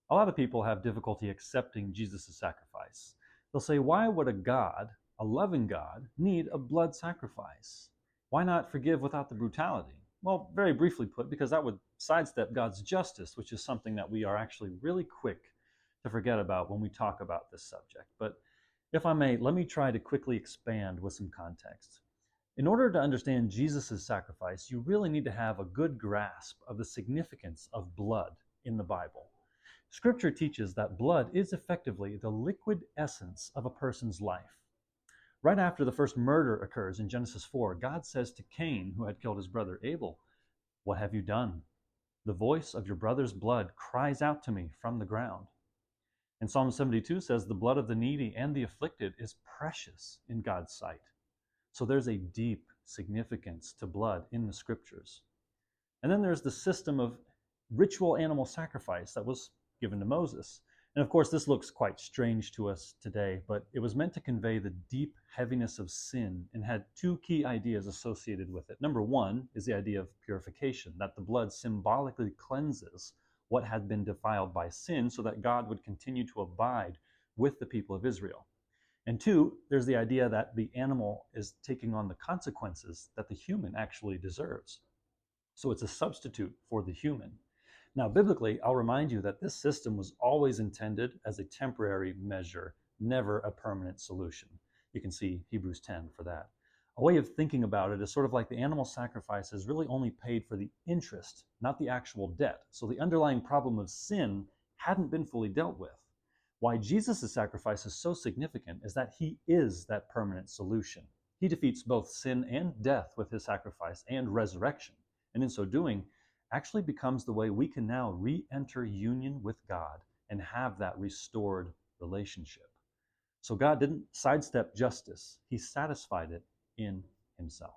A lot of people have difficulty accepting Jesus' sacrifice. They'll say, why would a loving God, need a blood sacrifice? Why not forgive without the brutality? Well, very briefly put, because that would sidestep God's justice, which is something that we are actually really quick to forget about when we talk about this subject. But if I may, let me try to quickly expand with some context. In order to understand Jesus' sacrifice, you really need to have a good grasp of the significance of blood in the Bible. Scripture teaches that blood is effectively the liquid essence of a person's life. Right after the first murder occurs in Genesis 4, God says to Cain, who had killed his brother Abel, "What have you done? The voice of your brother's blood cries out to me from the ground." And Psalm 72 says, "The blood of the needy and the afflicted is precious in God's sight." So there's a deep significance to blood in the Scriptures. And then there's the system of ritual animal sacrifice that was given to Moses. And of course, this looks quite strange to us today, but it was meant to convey the deep heaviness of sin and had two key ideas associated with it. Number one is the idea of purification, that the blood symbolically cleanses what had been defiled by sin so that God would continue to abide with the people of Israel. And two, there's the idea that the animal is taking on the consequences that the human actually deserves. So it's a substitute for the human. Now, biblically, I'll remind you that this system was always intended as a temporary measure, never a permanent solution. You can see Hebrews 10 for that. A way of thinking about it is sort of like the animal sacrifices really only paid for the interest, not the actual debt. So the underlying problem of sin hadn't been fully dealt with. Why Jesus' sacrifice is so significant is that he is that permanent solution. He defeats both sin and death with his sacrifice and resurrection. And in so doing, actually becomes the way we can now re-enter union with God and have that restored relationship. So God didn't sidestep justice. He satisfied it in himself.